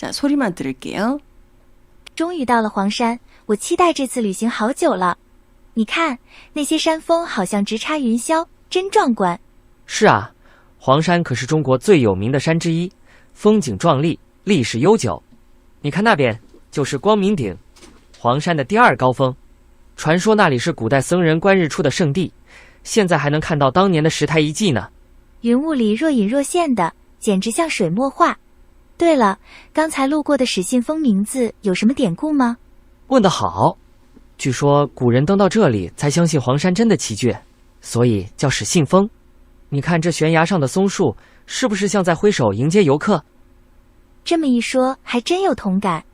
자, 소리만 들을게요. 终于到了黄山，我期待这次旅行好久了。你看，那些山峰好像直插云霄，真壮观。是啊，黄山可是中国最有名的山之一，风景壮丽，历史悠久。你看那边就是光明顶，黄山的第2高峰。传说那里是古代僧人观日出的圣地，现在还能看到当年的石台遗迹呢。云雾里若隐若现的，简直像水墨画。对了，刚才路过的始信峰名字有什么典故吗？问得好，据说古人登到这里才相信黄山真的奇绝，所以叫始信峰。你看这悬崖上的松树，是不是像在挥手迎接游客？这么一说，还真有同感。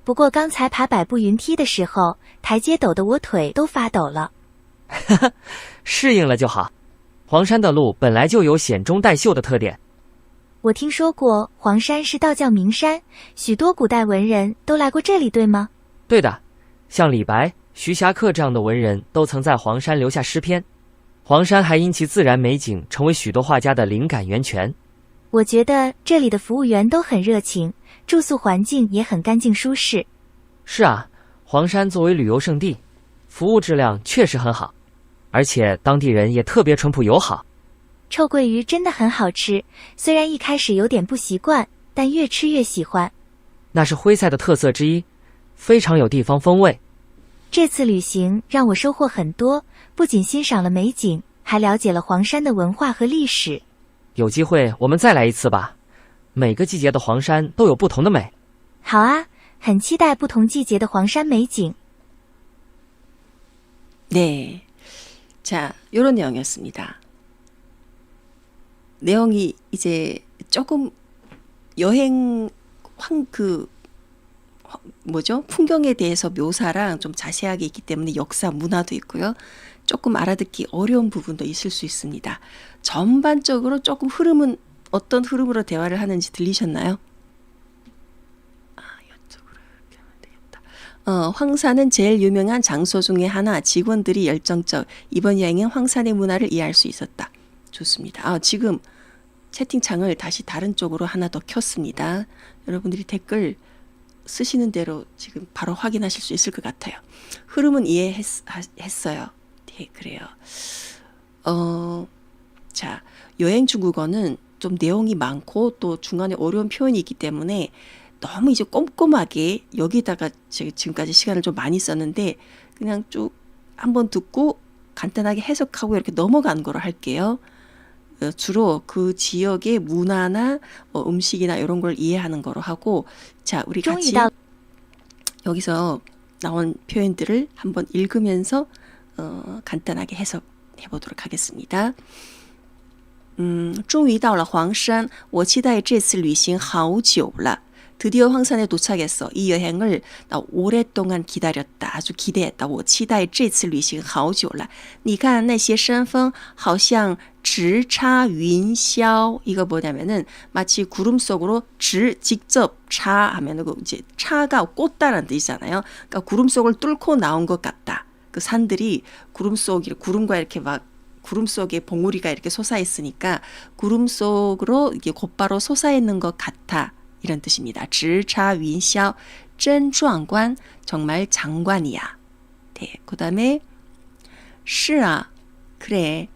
不过刚才爬百步云梯的时候，台阶陡得我腿都发抖了。适应了就好。黄山的路本来就有险中带秀的特点。我听说过黄山是道教名山，许多古代文人都来过这里，对吗？对的，像李白、徐霞客这样的文人都曾在黄山留下诗篇。黄山还因其自然美景成为许多画家的灵感源泉。我觉得这里的服务员都很热情，住宿环境也很干净舒适。是啊，黄山作为旅游胜地，服务质量确实很好，而且当地人也特别淳朴友好。臭鳜鱼真的很好吃，虽然一开始有点不习惯，但越吃越喜欢。那是徽赛的特色之一，非常有地方风味。这次旅行让我收获很多，不仅欣赏了美景，还了解了黄山的文化和历史。有机会我们再来一次吧，每个季节的黄山都有不同的美。好啊，很期待不同季节的黄山美景。 네, 자, 요런 내용이었습니다. 내용이 이제 조금 여행 풍경에 대해서 묘사랑 좀 자세하게 있기 때문에 역사 문화도 있고요. 조금 알아듣기 어려운 부분도 있을 수 있습니다. 전반적으로 조금 흐름은 어떤 흐름으로 대화를 하는지 들리셨나요? 이쪽으로 이렇게 하면 되겠다. 황산은 제일 유명한 장소 중에 하나. 직원들이 열정적. 이번 여행은 황산의 문화를 이해할 수 있었다. 좋습니다. 지금 채팅창을 다시 다른 쪽으로 하나 더 켰습니다. 여러분들이 댓글 쓰시는 대로 지금 바로 확인하실 수 있을 것 같아요. 흐름은 이해했어요. 네, 그래요. 자, 여행 중국어는 좀 내용이 많고 또 중간에 어려운 표현이 있기 때문에 너무 이제 꼼꼼하게 여기다가 지금까지 시간을 좀 많이 썼는데 그냥 쭉 한번 듣고 간단하게 해석하고 이렇게 넘어가는 거로 할게요. 주로 그 지역의 문화나 음식이나 이런 걸 이해하는 거로 하고, 자, 우리 같이 여기서 나온 표현들을 한번 읽으면서 간단하게 해석해 보도록 하겠습니다. 终于到了黄山，我期待这次旅行好久了。 드디어 황산에 도착했어. 이 여행을 나 오랫동안 기다렸다. 아주 기대했다. 我期待这次旅行好久了。你看那些山峰好像直插云霄. 이거 뭐냐면은 마치 구름 속으로 직접 차 하면은 이제 차가 꽂다라는 뜻이잖아요. 그러니까 구름 속을 뚫고 나온 것 같다. 그 산들이 구름과 이렇게 막 구름 속에 봉우리가 이렇게 솟아 있으니까 구름 속으로 이게 곧바로 솟아 있는 것 같아. 이런 뜻입니다. 直插云霄, 真壮观, 정말 장관이야. 네, 그 다음에 是啊, 그래.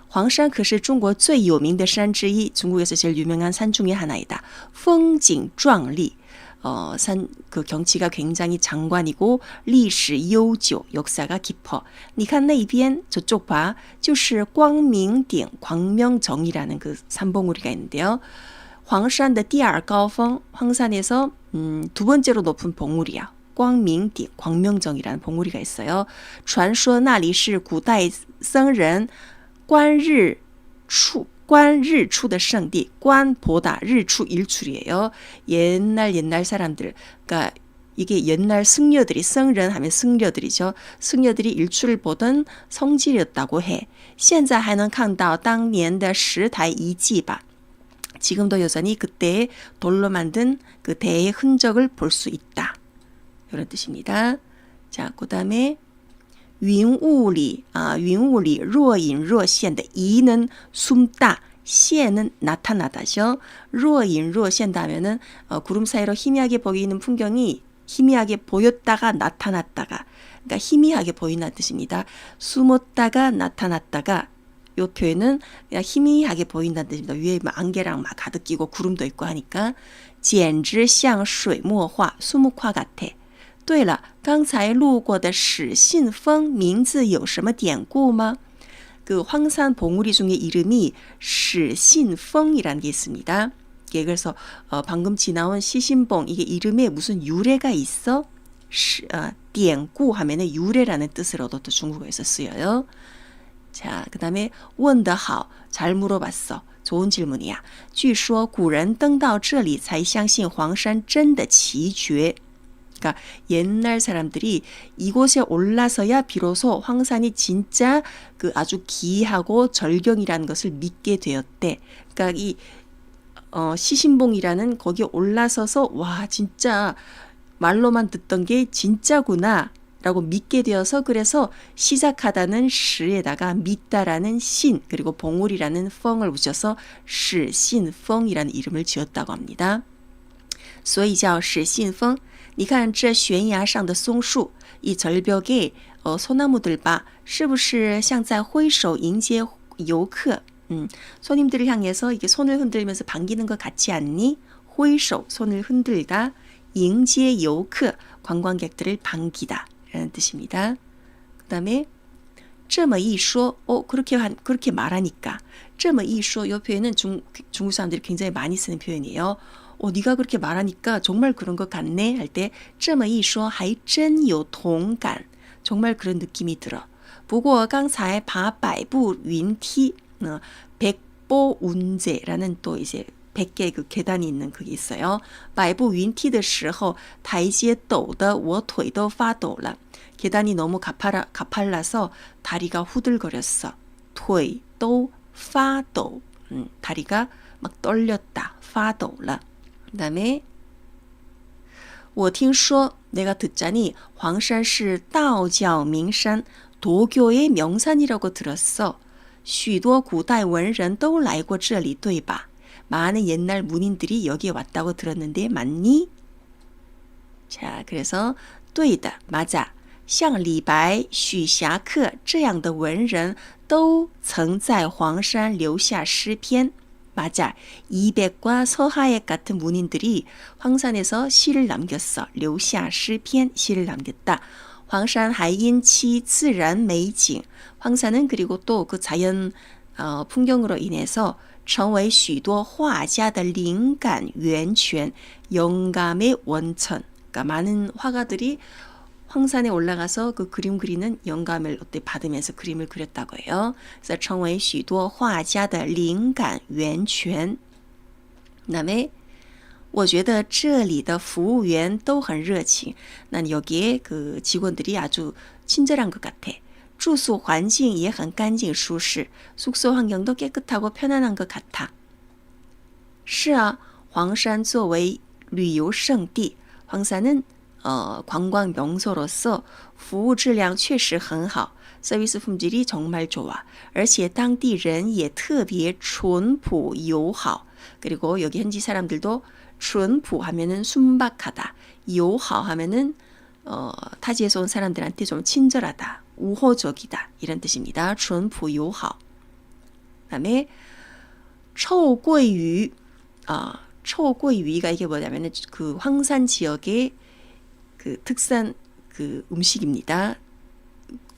黄山可是中国最有名的山之一, 중국에서 제일 유명한 산 중에 하나이다. 风景壮丽, 그 경치가 굉장히 장관이고 历史悠久, 역사가 깊어. 你看那边, 저쪽 봐, 就是光明顶, 광명정이라는 그 산봉우리가 있는데요. 黄山的第二高峰, 황산에서 두 번째로 높은 봉우리야. 光明顶, 광명정이라는 봉우리가 있어요. 传说那里是古代僧人观日出的圣地. 观보다, 日出, 일출이에요. 옛날 사람들, 그러니까 이게 옛날 승려들이,僧人 하면 승려들이죠. 승려들이 일출을 보던 성지였다고 해. 现在还能看到当年的石台遗迹吧. 지금도 여전히 그때의 돌로 만든 그 대의 흔적을 볼 수 있다. 이런 뜻입니다. 자, 그 다음에 云雾里若隐若现的 이는 숨다, 现은 나타나다죠. 若隐若现다면은 구름 사이로 희미하게 보이는 풍경이 희미하게 보였다가 나타났다가, 그러니까 희미하게 보인다는 뜻입니다. 숨었다가 나타났다가, 이 표현은 그냥 희미하게 보인다는 뜻입니다. 위에 막 안개랑 막 가득 끼고 구름도 있고 하니까 简直像水墨画 수묵화 같아. 对了，刚才路过的史信峰名字有什么典故吗？ 그 황산 봉우리 중에 이름이 시신봉이라는 게 있습니다. 그래서 방금 지나온 시신봉, 이게 이름에 무슨 유래가 있어? 典故 하면은 유래라는 뜻으로도 또 중국어에서 쓰여요. 자, 그 다음에 问得好, 잘 물어봤어. 좋은 질문이야. 据说古人登到这里才相信黄山真的奇绝. 그러니까 옛날 사람들이 이곳에 올라서야 비로소 황산이 진짜 그 아주 기이하고 절경이라는 것을 믿게 되었대. 그러니까 이 시신봉이라는 거기에 올라서서 와 진짜 말로만 듣던 게 진짜구나 라고 믿게 되어서, 그래서 시작하다는 시에다가 믿다라는 신, 그리고 봉우리라는 펑을 붙여서 시신펑이라는 이름을 지었다고 합니다. 所以叫始信峰。你看这悬崖上的松树，이 절벽에 소나무들 봐，是不是像在挥手迎接游客？ 손님들을 향해서 이게 손을 흔들면서 반기는 것 같지 않니? 挥手 손을 흔들다, 迎接游客 관광객들을 반기다 라는 뜻입니다. 그 다음에 这么一说, 그렇게 말하니까 这么一说, 이 표현은 중국 사람들이 굉장히 많이 쓰는 표현이에요. 네가 그렇게 말하니까 정말 그런 것 같네 할 때 这么一说还真有同感, 정말 그런 느낌이 들어. 不过刚才爬百步云梯, 백보운제라는 또 이제 100개 그 계단이 있는 그게 있어요. 百步云梯的时候台阶陡得我腿都发抖了. 계단이 너무 가팔라서 다리가 후들거렸어. 腿都发抖, 다리가 막 떨렸다. 发抖了. 그 다음에 我听说, 내가 듣자니 黄山是道教名山, 도교의 명산이라고 들었어. 许多古代文人都来过这里对吧? 많은 옛날 문인들이 여기에 왔다고 들었는데 맞니? 자, 그래서 对的, 맞아. 像李白、许霞客这样的文人都曾在黄山留下诗篇. 맞아. 이백과 서하액 같은 문인들이 황산에서 시를 남겼어. 留下诗篇, 시를 남겼다. 黄山还因其自然美景, 황산은 그리고 또 그 자연 풍경으로 인해서 成为许多画家的灵感源泉, 영감의 원천. 그러니까 많은 화가들이 황산에 올라가서 그 그림 그리는 영감을 받으면서 그림을 그렸다고 해요. 그래서 成为许多画家的灵感源泉. 그다음에 我觉得这里的服务员都很热情. 난 여기에 그 직원들이 아주 친절한 것 같아. 住宿环境也很干净舒适. 숙소 환경도 깨끗하고 편안한 것 같아. 是啊, 黄山作为旅游胜地, 황산은 관광 명소로서 服务质量确实很好. 서비스 품질이 정말 좋아. 而且当地人也特别淳朴友好. 그리고 여기 현지 사람들도 淳朴 하면은 순박하다. 友好 하면은 타지에서 온 사람들한테 좀 친절하다. 우호적이다. 이런 뜻입니다. 淳朴友好. 그다음에 臭鳜鱼. 臭鳜鱼가 이게 뭐냐면은 그 황산 지역의 그 특산 그 음식입니다.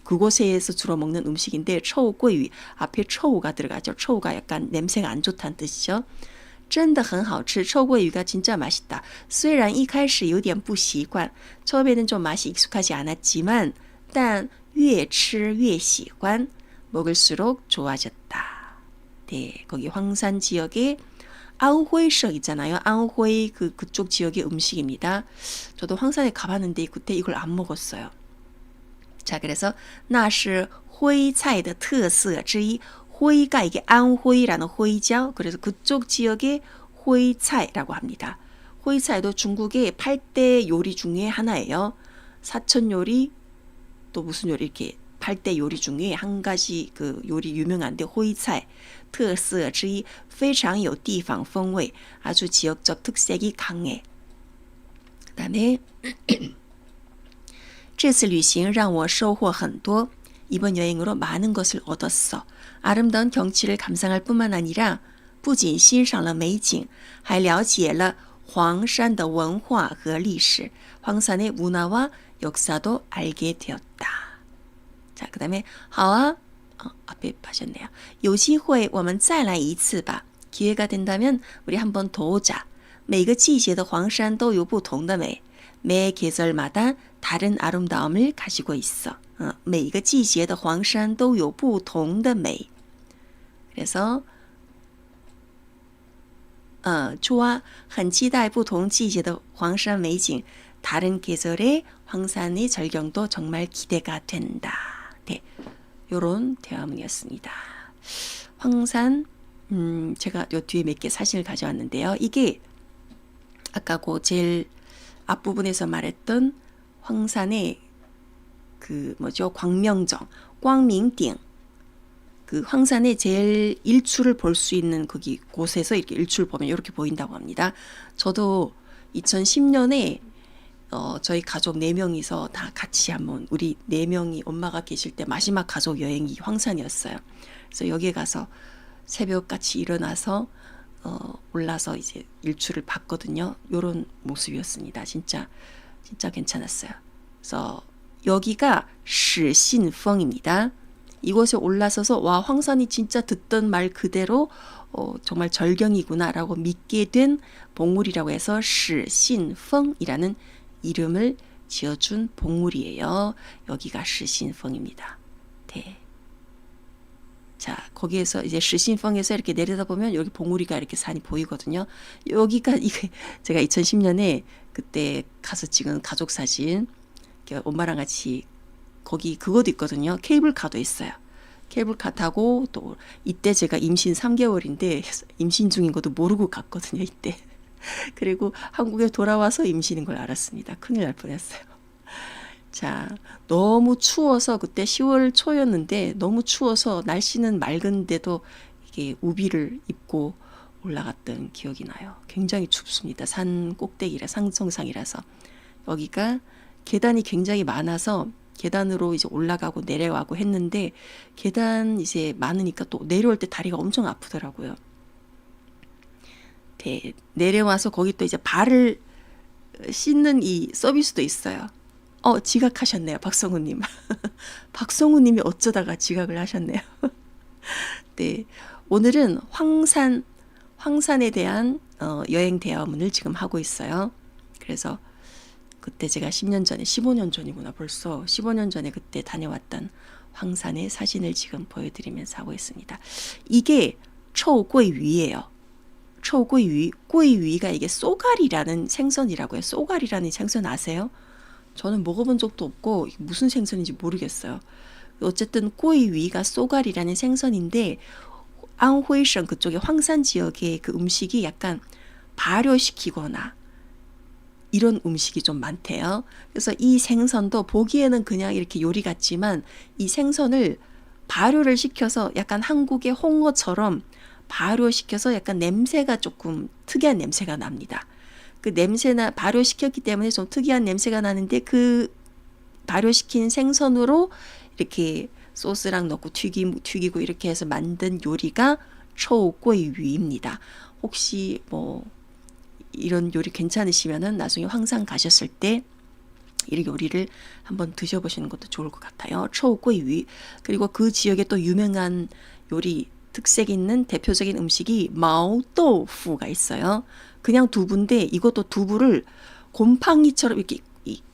그곳에서 주로 먹는 음식인데 臭鳜鱼 앞에 臭가 들어가죠. 臭가 약간 냄새가 안 좋다는 뜻이죠. 真的很好吃. 臭鳜鱼가 진짜 맛있다. 虽然一开始有点不习惯, 처음에는 좀 맛이 익숙하지 않았지만, 但越吃越喜欢, 먹을수록 좋아졌다. 네, 거기 황산 지역에 안회석 있잖아요. 안회 그쪽 지역의 음식입니다. 저도 황산에 가봤는데 그때 이걸 안 먹었어요. 자, 그래서 那是徽菜的特色之一. 회가 이게 안회라는 회죠. 그래서 그쪽 지역의 회菜라고 합니다. 회菜도 중국의 8대 요리 중에 하나예요. 사천 요리, 또 무슨 요리 이렇게 접할 때 요리 중에 한 가지 그 요리 유명한데 호이차이 特色之一非常有地方风味 아주 지역적 특색이 강해. 그다음에 这次旅行让我收获很多. 이번 여행으로 많은 것을 얻었어. 아름다운 경치를 감상할 뿐만 아니라 不仅欣赏了美景还了解了黄山的文化和历史. 황산의 문화와 역사도 알게 되었다. 자, 그다음에 好啊 앞에 하셨네요. 有机会我们再来一次吧. 기회가 된다면 우리 한번 더 오자. 每个季节的黄山都有不同的美. 매 계절마다 다른 아름다움을 가지고 있어. 每个季节的黄山都有不同的美. 그래서 좋아. 很期待不同季节的黄山美景. 다른 계절의 황산의 절경도 정말 기대가 된다. 네, 요런 대화문이었습니다. 황산, 제가 요 뒤에 몇 개 사진을 가져왔는데요. 이게 아까 그 제일 앞부분에서 말했던 황산의 그 뭐죠? 광명정, 광명딩. 그 황산의 제일 일출을 볼 수 있는 거기 곳에서 이렇게 일출 보면 이렇게 보인다고 합니다. 저도 2010년에 저희 가족 4명이서 다 같이 한번 우리 4명이 엄마가 계실 때 마지막 가족 여행이 황산이었어요. 그래서 여기에 가서 새벽같이 일어나서 올라서 이제 일출을 봤거든요. 요런 모습이었습니다. 진짜 괜찮았어요. 그래서 여기가 시신펑입니다. 이곳에 올라서서 와 황산이 진짜 듣던 말 그대로 정말 절경이구나라고 믿게 된 봉우리라고 해서 시신펑이라는 이름을 지어준 봉우리예요. 여기가 시신펑입니다. 네. 자, 거기에서 이제 시신펑에서 이렇게 내려다보면 여기 봉우리가 이렇게 산이 보이거든요. 여기가 이게 제가 2010년에 그때 가서 찍은 가족 사진. 엄마랑 같이 거기 그것도 있거든요. 케이블카도 있어요. 케이블카 타고 또 이때 제가 임신 3개월인데 임신 중인 것도 모르고 갔거든요. 이때. 그리고 한국에 돌아와서 임신인 걸 알았습니다. 큰일 날 뻔했어요. 자, 너무 추워서 그때 10월 초였는데 너무 추워서 날씨는 맑은데도 이게 우비를 입고 올라갔던 기억이 나요. 굉장히 춥습니다. 산 꼭대기라 상정상이라서. 여기가 계단이 굉장히 많아서 계단으로 이제 올라가고 내려가고 했는데 계단 이제 많으니까 또 내려올 때 다리가 엄청 아프더라고요. 네, 내려와서 거기 또 이제 발을 씻는 이 서비스도 있어요. 지각하셨네요, 박성우님. 박성우님이 어쩌다가 지각을 하셨네요. 네, 오늘은 황산에 대한 여행 대화문을 지금 하고 있어요. 그래서 그때 제가 10년 전에, 15년 전이구나 벌써. 15년 전에 그때 다녀왔던 황산의 사진을 지금 보여드리면서 하고 있습니다. 이게 초꼬이위예요. 초꼬이위, 꼬이위가 이게 쏘가리라는 생선이라고 해요. 쏘가리라는 생선 아세요? 저는 먹어본 적도 없고 무슨 생선인지 모르겠어요. 어쨌든 꼬이위가 쏘가리라는 생선인데 안호이성 그쪽에 황산 지역의 그 음식이 약간 발효시키거나 이런 음식이 좀 많대요. 그래서 이 생선도 보기에는 그냥 이렇게 요리 같지만 이 생선을 발효를 시켜서 약간 한국의 홍어처럼 발효시켜서 약간 냄새가 조금 특이한 냄새가 납니다. 그 냄새나 발효시켰기 때문에 좀 특이한 냄새가 나는데 그 발효시킨 생선으로 이렇게 소스랑 넣고 튀기고 이렇게 해서 만든 요리가 초꼬이위입니다. 혹시 뭐 이런 요리 괜찮으시면은 나중에 황산 가셨을 때 이 요리를 한번 드셔보시는 것도 좋을 것 같아요. 초꼬이위. 그리고 그 지역에 또 유명한 요리 특색 있는 대표적인 음식이 마오또우가 있어요. 그냥 두부인데 이것도 두부를 곰팡이처럼 이렇게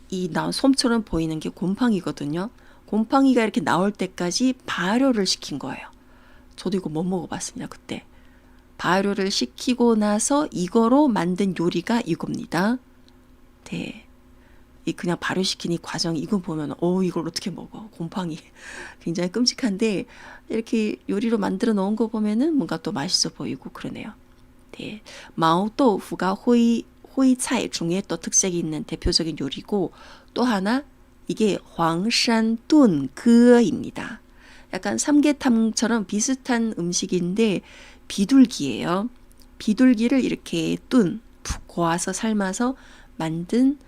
이 솜처럼 보이는 게 곰팡이거든요. 곰팡이가 이렇게 나올 때까지 발효를 시킨 거예요. 저도 이거 못 먹어봤습니다. 그때. 발효를 시키고 나서 이거로 만든 요리가 이겁니다. 네. 이 그냥 발효시킨 이 과정 이거 보면 이걸 어떻게 먹어? 곰팡이. 굉장히 끔찍한데 이렇게 요리로 만들어 놓은 거 보면은 뭔가 또 맛있어 보이고 그러네요. 네. 마오또우가 호이차이 중에 또 특색이 있는 대표적인 요리고 또 하나 이게 황산뚠歌입니다. 약간 삼계탕처럼 비슷한 음식인데 비둘기예요. 비둘기를 이렇게 푹 고아서 삶아서 만든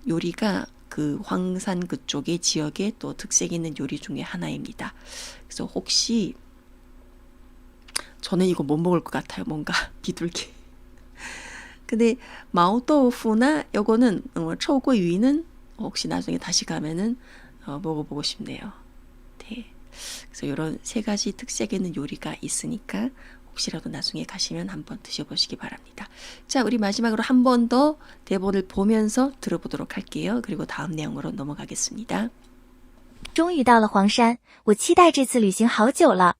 요리가 그 황산 그쪽의 지역에 또 특색 있는 요리 중에 하나입니다. 그래서 혹시 저는 이거 못 먹을 것 같아요. 뭔가 비둘기. 근데 마오토우푸나 요거는 초고유이는 혹시 나중에 다시 가면은 먹어보고 싶네요. 네. 그래서 이런 세 가지 특색 있는 요리가 있으니까 혹시라도 나중에 가시면 한번 드셔보시기 바랍니다. 자, 우리 마지막으로 한 번 더 대본을 보면서 들어보도록 할게요. 그리고 다음 내용으로 넘어가겠습니다. 终于到了黄山，我期待这次旅行好久了。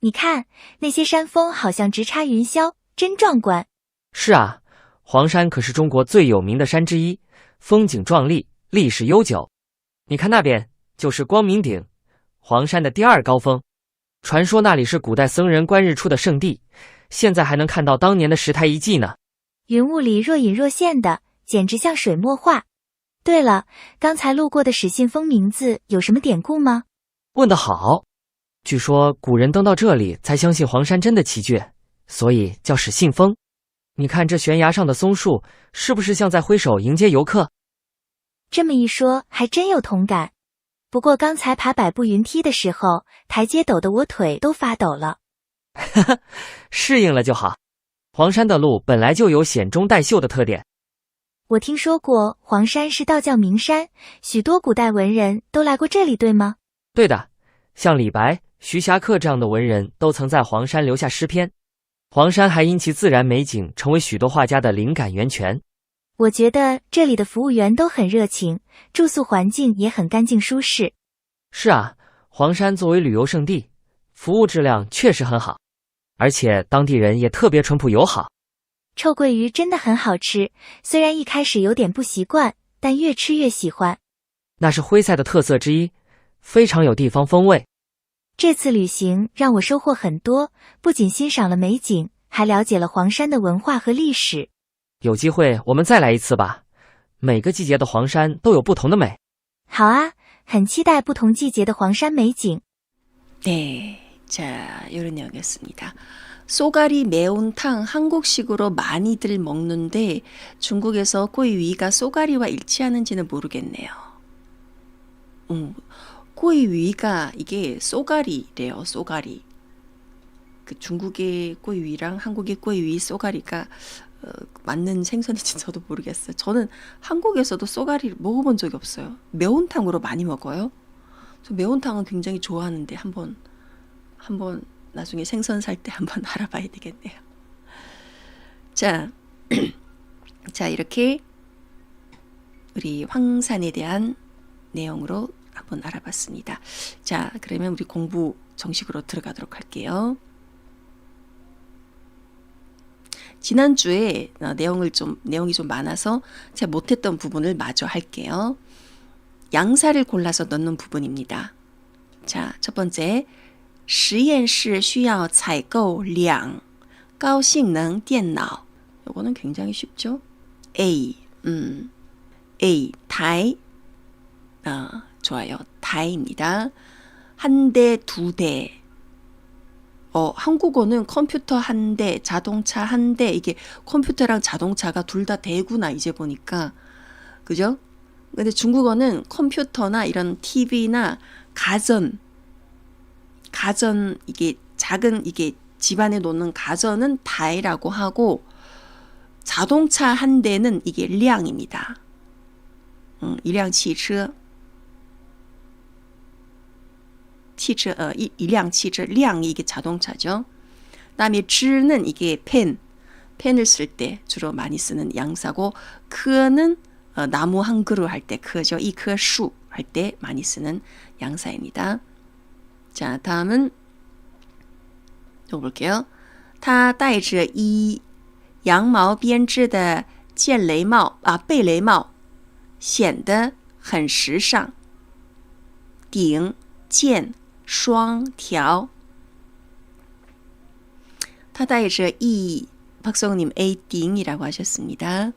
你看，那些山峰好像直插云霄，真壮观。是啊，黄山可是中国最有名的山之一，风景壮丽，历史悠久。你看那边，就是光明顶，黄山的第2高峰。传说那里是古代僧人观日出的圣地，现在还能看到当年的石台遗迹呢。云雾里若隐若现的，简直像水墨画。对了，刚才路过的始信峰名字有什么典故吗？问得好，据说古人登到这里才相信黄山真的奇绝，所以叫始信峰。你看这悬崖上的松树，是不是像在挥手迎接游客？这么一说，还真有同感。不过刚才爬百步云梯的时候，台阶陡得我腿都发抖了。适应了就好。黄山的路本来就有险中带秀的特点。我听说过黄山是道教名山，许多古代文人都来过这里，对吗？对的，像李白、徐霞客这样的文人都曾在黄山留下诗篇。黄山还因其自然美景成为许多画家的灵感源泉。我觉得这里的服务员都很热情，住宿环境也很干净舒适。是啊，黄山作为旅游胜地，服务质量确实很好，而且当地人也特别淳朴友好。臭鳜鱼真的很好吃，虽然一开始有点不习惯，但越吃越喜欢。那是徽菜的特色之一，非常有地方风味。这次旅行让我收获很多，不仅欣赏了美景，还了解了黄山的文化和历史。有机会我们再来一次吧，每个季节的黄山都有不同的美。好啊，很期待不同季节的黄山美景。 네, 자, 이런 내용이었습니다. 쏘가리 매운탕 한국식으로 많이들 먹는데 중국에서 꼬이위가 쏘가리와 일치하는지는 모르겠네요. 꼬이위가 이게 쏘가리래요. 쏘가리. 그 중국의 꼬이위랑 한국의 꼬이위 쏘가리가 맞는 생선인지 저도 모르겠어요. 저는 한국에서도 쏘가리를 먹어본 적이 없어요. 매운탕으로 많이 먹어요. 저 매운탕은 굉장히 좋아하는데 한번 나중에 생선 살 때 한번 알아봐야 되겠네요. 자, 자 이렇게 우리 황산에 대한 내용으로 한번 알아봤습니다. 자, 그러면 우리 공부 정식으로 들어가도록 할게요. 지난주에 내용이 좀 많아서 제가 못했던 부분을 마저 할게요. 양사를 골라서 넣는 부분입니다. 자, 첫 번째, 实验室需要采购2高性能电脑. 요거는 굉장히 쉽죠? A, A, 달, 좋아요. 달입니다. 한 대, 2대. 한국어는 컴퓨터 한 대, 자동차 한 대, 이게 컴퓨터랑 자동차가 둘 다 대구나, 이제 보니까. 그죠? 근데 중국어는 컴퓨터나 이런 TV나 가전, 이게 작은, 이게 집안에 놓는 가전은 다이라고 하고, 자동차 한 대는 이게 량입니다. 一辆汽车. 一辆汽车, 량이 이게 자동차죠. 그다음에 즈는 이게 펜을 쓸 때 주로 많이 쓰는 양사고, 크는 나무 한 그루 할 때 크죠. 이棵树 할 때 많이 쓰는 양사입니다. 자, 다음은 읽어볼게요. 他戴着一羊毛编织的贝雷帽显得很时尚。顶剑双条。他戴着박성우님 A 딩이라고 하셨습니다.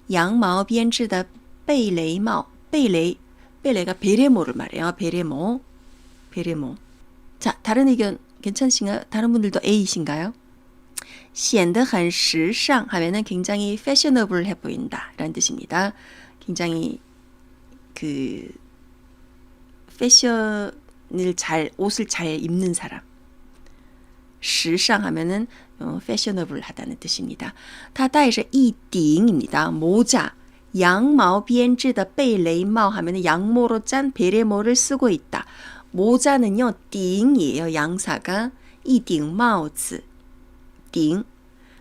羊毛编织的贝雷帽，贝雷贝雷가 베레모를 말해요. 베레모. 자, 다른 의견 괜찮으신가요? 다른 분들도 A이신가요? 显得很时尚 하면은 굉장히 패셔너블해 보인다 라는 뜻입니다. 굉장히 그 옷을 잘 입는 사람. 时尚 하면은 패셔너블하다는 뜻입니다. 他戴着一顶입니다. 모자. 양모 编织的贝雷帽 하면은 양모로 짠 베레모를 쓰고 있다. 모자는요, 顶이에요. 양사가 一顶帽子. 顶.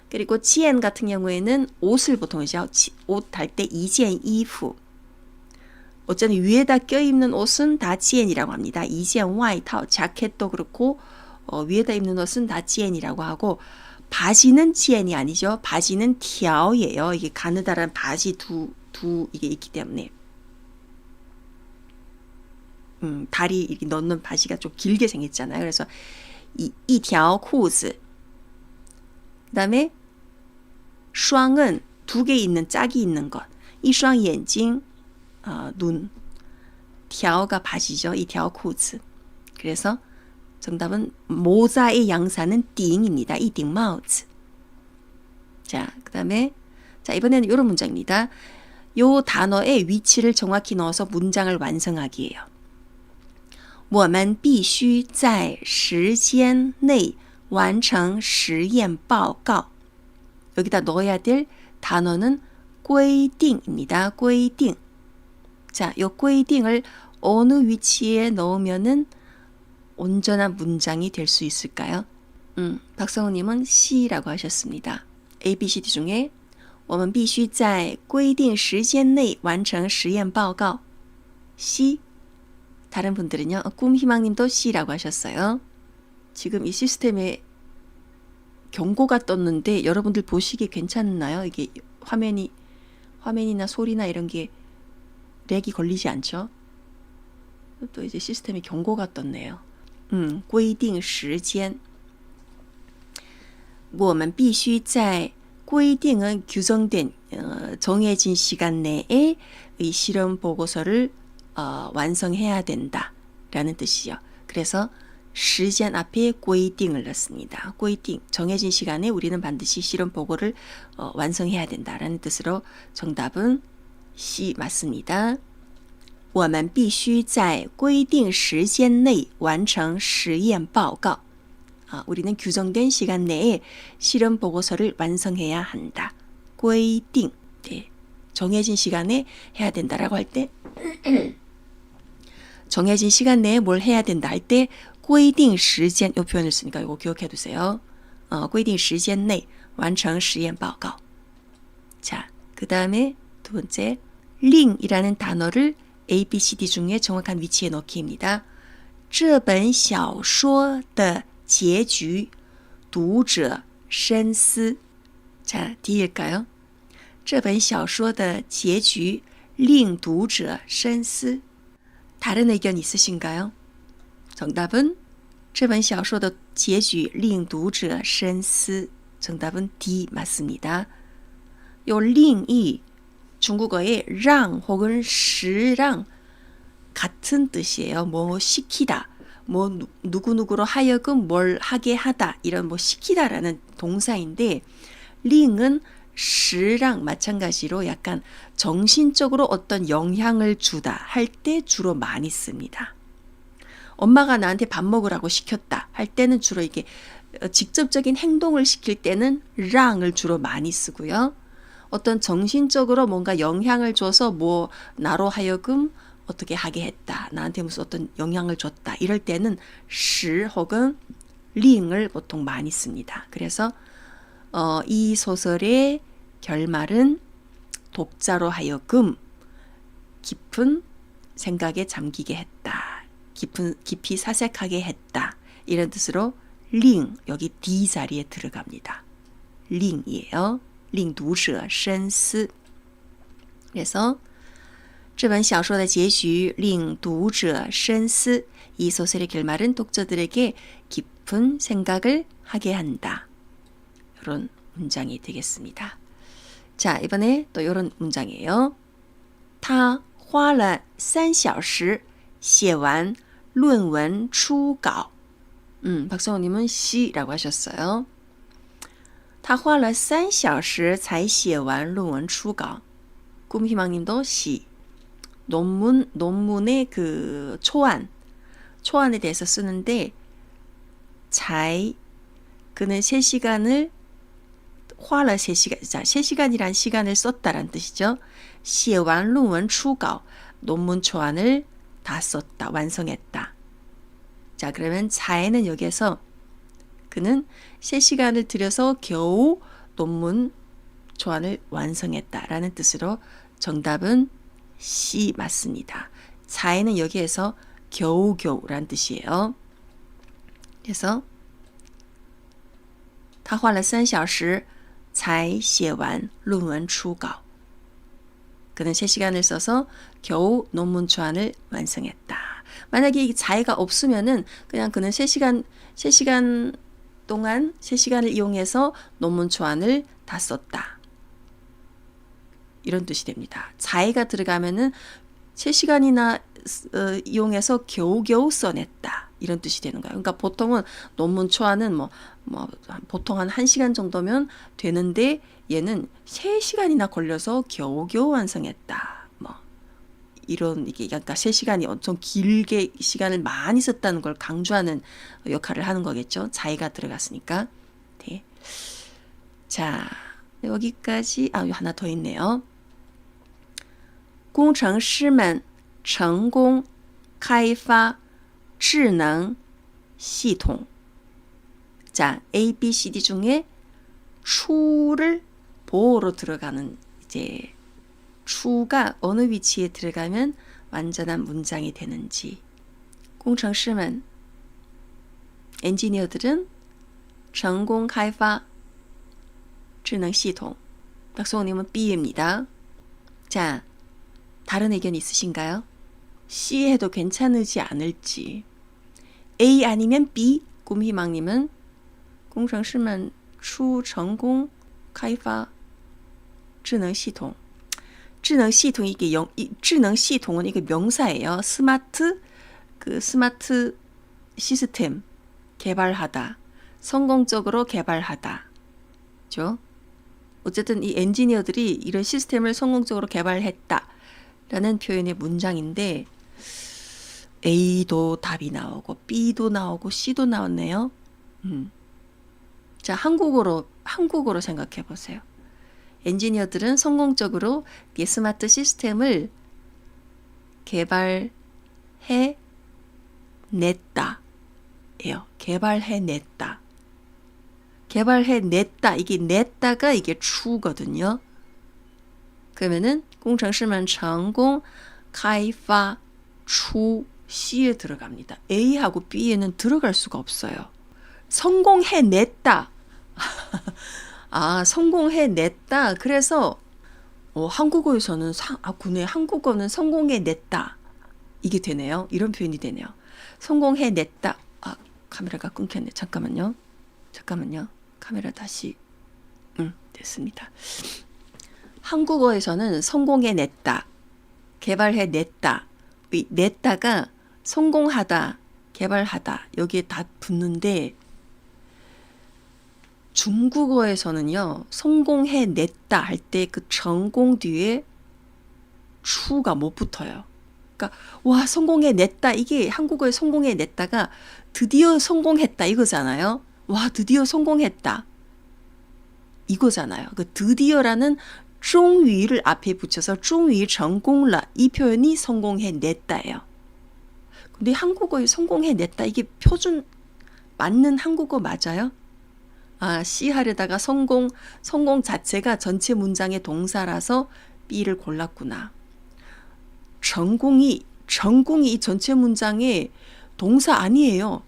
그리고 件 같은 경우에는 옷을 보통 이제 옷 할 때 一件衣服. 어쩌면 위에다 껴입는 옷은 다 件이라고 합니다. 一件外套, 자켓도 그렇고 위에다 입는 옷은 다 件이라고 하고 바지는 件이 아니죠. 바지는 条예요. 이게 가느다란 바지 두 이게 있기 때문에 다리 이렇게 넣는 바지가 좀 길게 생겼잖아요. 그래서 이条裤子. 그다음에 双은 두 개 있는 짝이 있는 것. 一双眼睛 눈. 条가 바지죠. 一条裤子. 그래서 정답은 모자의 양사는 顶입니다. 一顶帽子. 자, 그다음에 자, 이번에는 이런 문장입니다. 요 단어의 위치를 정확히 넣어서 문장을 완성하기예요. 我们必须在时间内完成实验报告. 여기다 넣어야 될 단어는 规定입니다. 规定. 자, 요 规定을 어느 위치에 넣으면은 온전한 문장이 될 수 있을까요? 박성우님은 C라고 하셨습니다. A, B, C, D 중에 我们必须在规定时间内完成实验报告. C. 다른 분들은요. 꿈희망님도 C라고 하셨어요. 지금 이 시스템에 경고가 떴는데 여러분들 보시기 괜찮나요? 이게 화면이나 소리나 이런 게 렉이 걸리지 않죠? 또 이제 시스템에 경고가 떴네요. 规定时间我们必须在 规定은 규정된 정해진 시간 내에 이 실험 보고서를 완성해야 된다 라는 뜻이요. 그래서 时间 앞에 规定을 넣습니다. 规定 정해진 시간에 우리는 반드시 실험 보고를 완성해야 된다라는 뜻으로 정답은 C 맞습니다. 我们必须在规定时间内完成实验报告. 우리는 규정된 시간 내에 실험 보고서를 완성해야 한다. 规定 네. 정해진 시간에 해야 된다라고 할 때 정해진 시간 내에 뭘 해야 된다 할 때 规定时间 이 표현을 쓰니까 이거 기억해 두세요. 规定时间内完成实验报告. 자, 그 다음에 두 번째 令이라는 단어를 A, B, C, D 중에 정확한 위치에 넣기입니다. 这本小说的结局读者深思. 자, D일까요? 这本小说的结局令读者深思. 다른 의견 있으신가요? 정답은 这本小说的结局令读者深思. 정답은 D 맞습니다. 요 링이 중국어의 랑 혹은 시랑 같은 뜻이에요. 뭐 시키다, 뭐 누구누구로 하여금 뭘 하게 하다 이런 뭐 시키다라는 동사인데 링은 시랑 마찬가지로 약간 정신적으로 어떤 영향을 주다 할 때 주로 많이 씁니다. 엄마가 나한테 밥 먹으라고 시켰다 할 때는 주로 이게 직접적인 행동을 시킬 때는 랑을 주로 많이 쓰고요. 어떤 정신적으로 뭔가 영향을 줘서 뭐 나로 하여금 어떻게 하게 했다. 나한테 무슨 어떤 영향을 줬다. 이럴 때는 시 혹은 링을 보통 많이 씁니다. 그래서 이 소설의 결말은 독자로 하여금 깊은 생각에 잠기게 했다. 깊이 사색하게 했다. 이런 뜻으로 링 여기 D 자리에 들어갑니다. 링이에요. 令读者深思. 그래서 这本小说的结局令读者深思. 이 소설의 결말은 독자들에게 깊은 생각을 하게 한다. 이런 문장이 되겠습니다. 자, 이번에 또 이런 문장이에요. 他花了3小时写完论文初稿. 박성호님은 시라고 하셨어요. 他花了3小时才写完论文初稿. 꿈희망님도 시. 논문의 그 초안에 대해서 쓰는데 잘 그는 3시간을 3시간이란 시간을 썼다란 뜻이죠. 写完论文初稿 논문 초안을 다 썼다, 완성했다. 자, 그러면 자에는 여기에서 그는 3시간을 들여서 겨우 논문 초안을 완성했다라는 뜻으로 정답은 C 맞습니다. 자에는 여기에서 겨우라는 뜻이에요. 그래서 他花了3小时才写完论文初稿. 그는 3시간을 써서 겨우 논문 초안을 완성했다. 만약에 이 자해가 없으면은 그냥 그는 3시간 동안 3시간을 이용해서 논문 초안을 다 썼다. 이런 뜻이 됩니다. 자해가 들어가면은 3시간이나 이용해서 겨우겨우 써냈다. 이런 뜻이 되는 거예요. 그러니까 보통은 논문 초안은 보통 한 1시간 정도면 되는데 얘는 3시간이나 걸려서 겨우겨우 완성했다. 이런 이게 그러니까 3시간이 엄청 길게 시간을 많이 썼다는 걸 강조하는 역할을 하는 거겠죠. 자의가 들어갔으니까. 네. 자, 여기까지 하나 더 있네요. 工程师们成功开发智能系统. 자, A, B, C, D 중에 추를 보호로 들어가는 이제 추가 어느 위치에 들어가면 완전한 문장이 되는지. 工程师们 엔지니어들은 成功开发智能系统. 박성호님은 B입니다. 자, 다른 의견 있으신가요? C 해도 괜찮으지 않을지. A 아니면 B. 꿈희망님은 工程师们出成功开发智能系统. 智能系统 이게智能系统은 이게 명사예요. 스마트 시스템 개발하다. 성공적으로 개발하다. 그죠? 어쨌든 이 엔지니어들이 이런 시스템을 성공적으로 개발했다. 라는 표현의 문장인데 A도 답이 나오고 B도 나오고 C도 나왔네요. 자, 한국어로 생각해 보세요. 엔지니어들은 성공적으로 스마트 시스템을 개발해냈다. 개발해냈다. 이게 냈다가 이게 추거든요. 그러면은 工程师们成功开发出 C에 들어갑니다. A하고 B에는 들어갈 수가 없어요. 성공해냈다. 성공해냈다. 그래서 한국어에서는 한국어는 성공해냈다. 이게 되네요. 이런 표현이 되네요. 성공해냈다. 카메라가 끊겼네. 잠깐만요. 카메라 다시. 됐습니다. 한국어에서는 성공해냈다. 개발해냈다. 냈다가 성공하다, 개발하다 여기에 다 붙는데 중국어에서는요. 성공해냈다 할 때 그成功 뒤에 추가 못 붙어요. 그러니까 와 성공해냈다 이게 한국어에 성공해냈다가 드디어 성공했다 이거잖아요. 와 드디어 성공했다 이거잖아요. 그 드디어라는 终于를 앞에 붙여서 终于成功了 이 표현이 성공해냈다예요. 근데 한국어에 성공해냈다 이게 표준 맞는 한국어 맞아요? C 하려다가 성공 자체가 전체 문장의 동사라서 B를 골랐구나. 전공이 이 전체 문장의 동사 아니에요.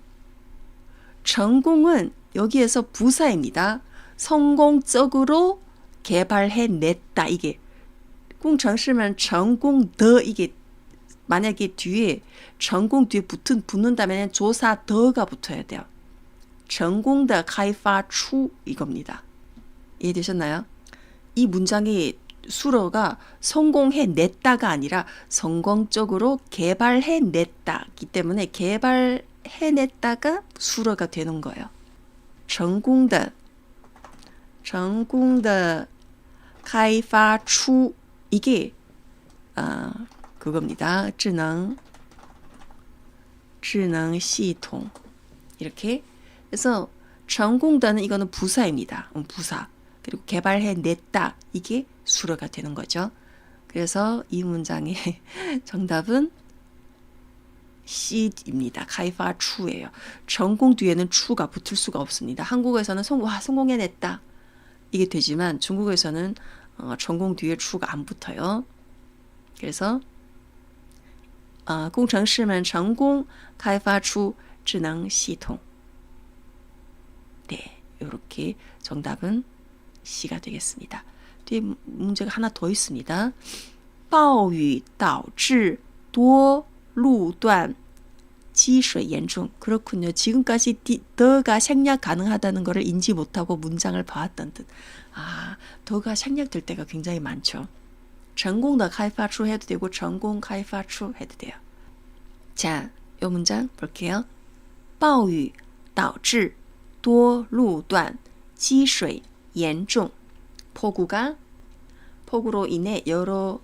전공은 여기에서 부사입니다. 성공적으로 개발해냈다. 이게 工程师们成功的 이게 만약에 뒤에 전공 뒤에 붙는다면 조사 더가 붙어야 돼요. 成功的开发出 이겁니다. 이해되셨나요? 이 문장의 수로가 성공해냈다가 아니라 성공적으로 개발해냈다기 때문에 개발해냈다가 수로가 되는 거예요. 成功的开发出 이게 그겁니다. 智能系统 이렇게. 그래서 成功的는 이거는 부사입니다. 부사. 그리고 개발해냈다 이게 수로가 되는 거죠. 그래서 이 문장의 정답은 C입니다. 开发出예요. 전공 뒤에는 추가 붙을 수가 없습니다. 한국어에서는 성공해냈다 이게 되지만 중국에서는 전공 뒤에 추가 안 붙어요. 그래서 工程师们成功开发出智能系统. 네, 이렇게 정답은 C가 되겠습니다. 뒤에 문제가 하나 더 있습니다. 暴雨导致多路段积水严重. 그렇군요. 지금까지 더가 생략 가능하다는 것을 인지 못하고 문장을 봐왔던 듯. 더가 생략될 때가 굉장히 많죠. 成功的开发出 해도 되고 成功开发出 해도 돼요. 자, 이 문장 볼게요. 暴雨导致多路段积水严重. 폭우로 인해 여러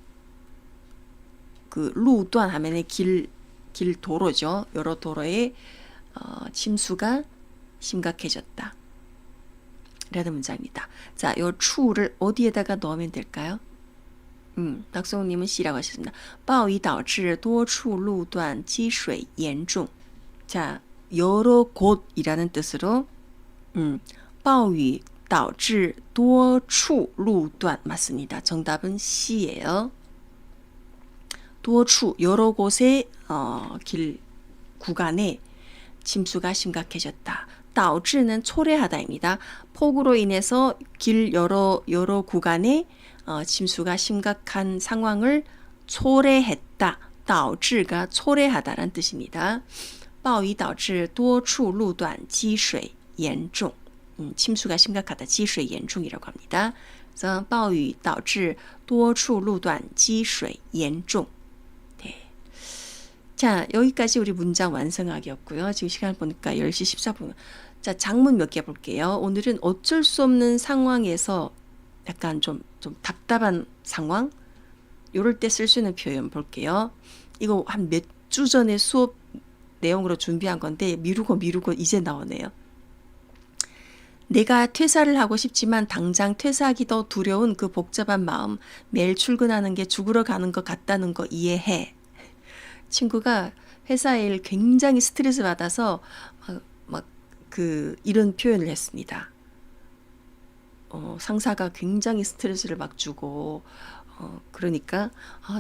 그路段 하면은 길 도로죠. 여러 도로에 침수가 심각해졌다. 라는 문장입니다. 자, 이 추를 어디에다가 넣으면 될까요? 박성우님은 C라고 하셨습니다. 暴雨导致多处路段积水严重. 자, 여러 곳이라는 뜻으로 暴雨导致多处路段 맞습니다. 정답은 C예요. 多处 여러 곳의 길 구간에 침수가 심각해졌다. 导致는 초래하다입니다. 폭우로 인해서 길 여러 구간에 침수가 심각한 상황을 초래했다. 导致가 초래하다란 뜻입니다. 暴雨导致多处路段积水严重. 침수가 심각하다. 积水严重이라고 합니다. 그래서 暴雨导致多处路段积水严重. 네. 자, 여기까지 우리 문장 완성하기였고요. 지금 시간 보니까 10시 14분. 자, 장문 몇 개 볼게요. 오늘은 어쩔 수 없는 상황에서 약간 좀 답답한 상황? 요럴 때 쓸 수 있는 표현 볼게요. 이거 한 몇 주 전에 수업 내용으로 준비한 건데 미루고 이제 나오네요. 내가 퇴사를 하고 싶지만 당장 퇴사하기도 두려운 그 복잡한 마음. 매일 출근하는 게 죽으러 가는 것 같다는 거 이해해. 친구가 회사 일 굉장히 스트레스 받아서 이런 표현을 했습니다. 상사가 굉장히 스트레스를 막 주고 그러니까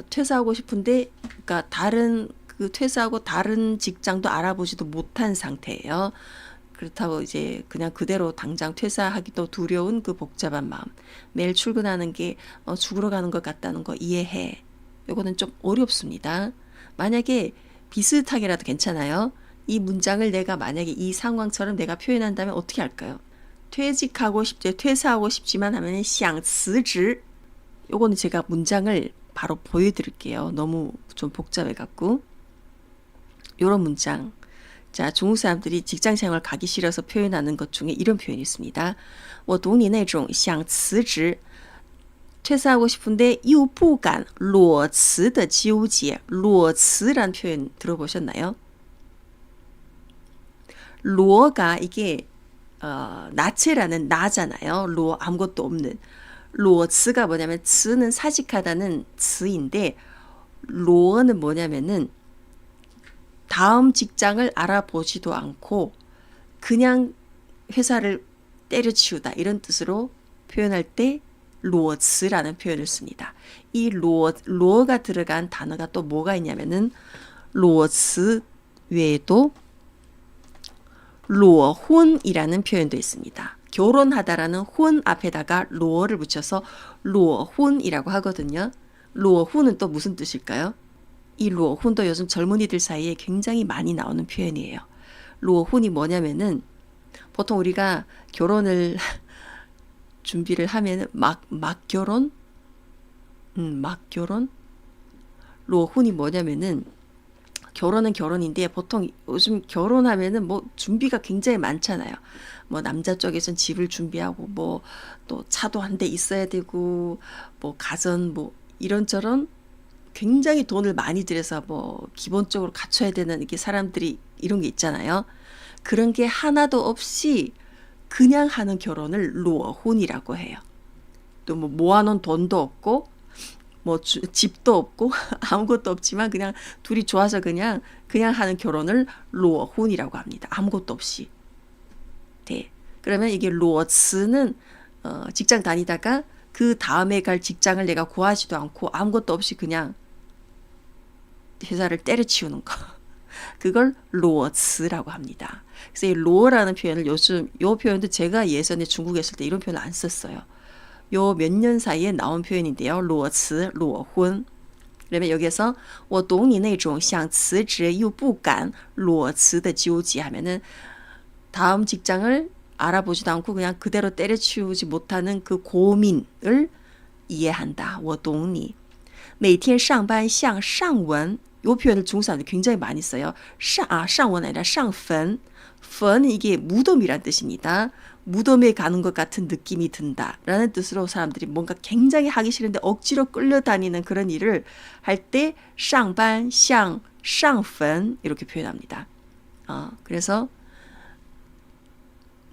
퇴사하고 싶은데 그러니까 퇴사하고 다른 직장도 알아보지도 못한 상태예요. 그렇다고 이제 그냥 그대로 당장 퇴사하기도 두려운 그 복잡한 마음. 매일 출근하는 게 죽으러 가는 것 같다는 거 이해해. 이거는 좀 어렵습니다. 만약에 비슷하게라도 괜찮아요. 이 문장을 내가 만약에 이 상황처럼 내가 표현한다면 어떻게 할까요? 퇴사하고 싶지만 하면은 想辞职. 요거는 제가 문장을 바로 보여드릴게요. 너무 좀 복잡해갖고. 요런 문장. 자, 중국 사람들이 직장 생활 가기 싫어서 표현하는 것 중에 이런 표현이 있습니다. 我懂你那种想辞职. 퇴사하고 싶은데 又不敢裸辞的纠结. 裸辞란 표현 들어보셨나요? 裸가 이게 나체라는 나잖아요. 裸 아무것도 없는. 裸辞가 뭐냐면 辞는 사직하다는 辞인데 裸는 뭐냐면은 다음 직장을 알아보지도 않고 그냥 회사를 때려치우다 이런 뜻으로 표현할 때 裸辞라는 표현을 씁니다. 이 裸가 들어간 단어가 또 뭐가 있냐면은 裸辞 외에도 裸婚이라는 표현도 있습니다. 결혼하다라는 혼 앞에다가 裸를 붙여서 裸婚이라고 하거든요. 裸婚은 또 무슨 뜻일까요? 이 裸婚도 요즘 젊은이들 사이에 굉장히 많이 나오는 표현이에요. 裸婚이 뭐냐면은 보통 우리가 결혼을 준비를 하면은 막 결혼 막 결혼? 로혼이 뭐냐면은 결혼은 결혼인데 보통 요즘 결혼하면은 뭐 준비가 굉장히 많잖아요. 뭐 남자 쪽에선 집을 준비하고 뭐 또 차도 한 대 있어야 되고 뭐 가전 뭐 이런저런 굉장히 돈을 많이 들여서 뭐 기본적으로 갖춰야 되는 이렇게 사람들이 이런 게 있잖아요. 그런 게 하나도 없이 그냥 하는 결혼을 로혼이라고 해요. 또 뭐 모아놓은 돈도 없고 뭐 집도 없고 아무것도 없지만 그냥 둘이 좋아서 그냥 하는 결혼을 로혼이라고 합니다. 아무것도 없이. 네. 그러면 이게 로츠는 직장 다니다가 그 다음에 갈 직장을 내가 구하지도 않고 아무것도 없이 그냥 회사를 때려치우는 거. 그걸 로츠라고 합니다. 그래서 이 로라는 표현을 요즘 요 표현도 제가 예전에 중국에 있을 때 이런 표현을 안 썼어요. 요 몇 년 사이에 나온 표현인데요. 裸辞,裸婚. 그러면 여기에서 我懂你那种想辞职又不敢裸辞的纠结 하면은 다음 직장을 알아보지도 않고 그냥 그대로 때려치우지 못하는 그 고민을 이해한다. 我懂你.每天上班像上文. 요 표현을 중국 사람들이 굉장히 많이 써요. 상원 아니라 상坟. 펀은 이게 무덤이란 뜻입니다. 무덤에 가는 것 같은 느낌이 든다 라는 뜻으로 사람들이 뭔가 굉장히 하기 싫은데 억지로 끌려다니는 그런 일을 할 때 상반, 상, 상坟 이렇게 표현합니다. 그래서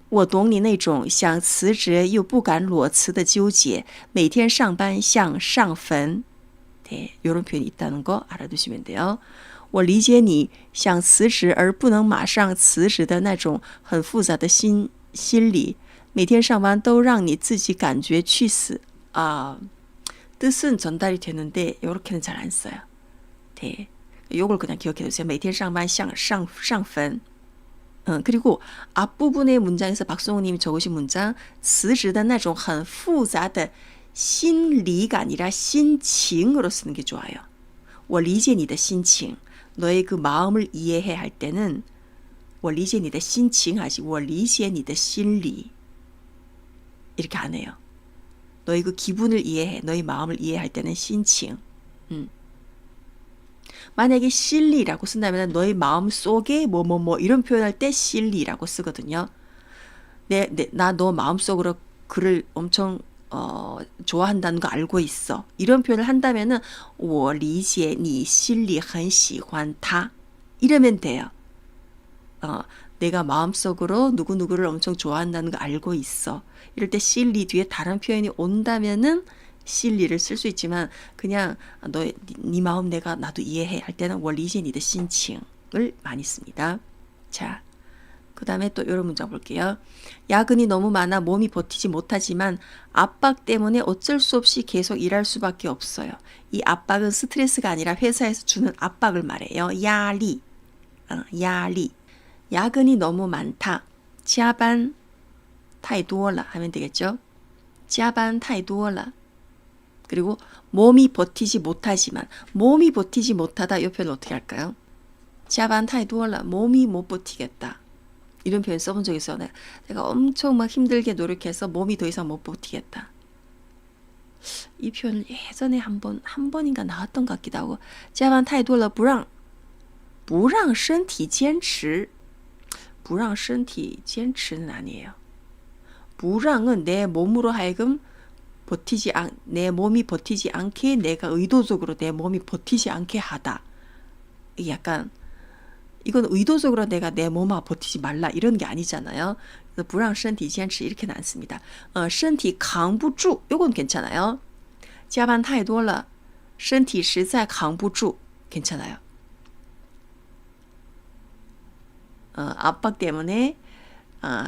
我懂你那种想辞职又不敢裸辞的纠结每天上班像上坟 네, 이런 표현이 있다는 거 알아두시면 돼요. 我理解你想辞职而不能马上辞职的那种很复杂的心理每天上班都让你自己感觉去死 뜻은 전달이 되는데 이렇게는 잘 안 써요. 네, 요걸 그냥 기억해 두세요. 每天上班像上坟 그리고 앞부분의 문장에서 박성우님이 적으신 문장 辞职的那种很复杂的心理가 아니라心情으로 쓰는 게 좋아요. 我理解你的心情 너의 그 마음을 이해해 할 때는 我理解你的心情 하지 我理解你的心理 이렇게 안 해요. 너의 그 기분을 이해해 너의 마음을 이해할 때는 心情 만약에 실리라고 쓴다면 너의 마음 속에 뭐 이런 표현할 때 실리라고 쓰거든요. 나 너 마음속으로 그를 엄청 좋아한다는 거 알고 있어. 이런 표현을 한다면은 我理解你心里很喜欢他 이러면 돼요. 내가 마음속으로 누구누구를 엄청 좋아한다는 거 알고 있어. 이럴 때 실리 뒤에 다른 표현이 온다면은 실리를 쓸 수 있지만 그냥 네 마음 나도 이해해 할 때는 我理解你的心情을 많이 씁니다. 자, 그 다음에 또 이런 문장 볼게요. 야근이 너무 많아 몸이 버티지 못하지만 압박 때문에 어쩔 수 없이 계속 일할 수밖에 없어요. 이 압박은 스트레스가 아니라 회사에서 주는 압박을 말해요. 야리. 야리. 야근이 너무 많다. 加班太多了 하면 되겠죠. 加班太多了. 그리고 몸이 버티지 못하지만 몸이 버티지 못하다 이 표현 어떻게 할까요? 加班太多了. 몸이 못 버티겠다. 이런 표현 써본 적 있어요. 내가 엄청 막 힘들게 노력해서 몸이 더 이상 못 버티겠다. 이 표현을 예전에 한 번인가 나왔던 것 같기도 하고 加班太多了不让身体坚持不让身体坚持는 아니에요. 不让은 내 몸으로 하여금 내 몸이 버티지 않게 내가 의도적으로 내 몸이 버티지 않게 하다. 약간 이건 의도적으로 내가 내 몸아 버티지 말라 이런 게 아니잖아요. 그래서 不让身体坚持 이렇게는 안 씁니다. 身体扛不住 이건 괜찮아요. 加班太多了身体实在扛不住 괜찮아요. 압박 때문에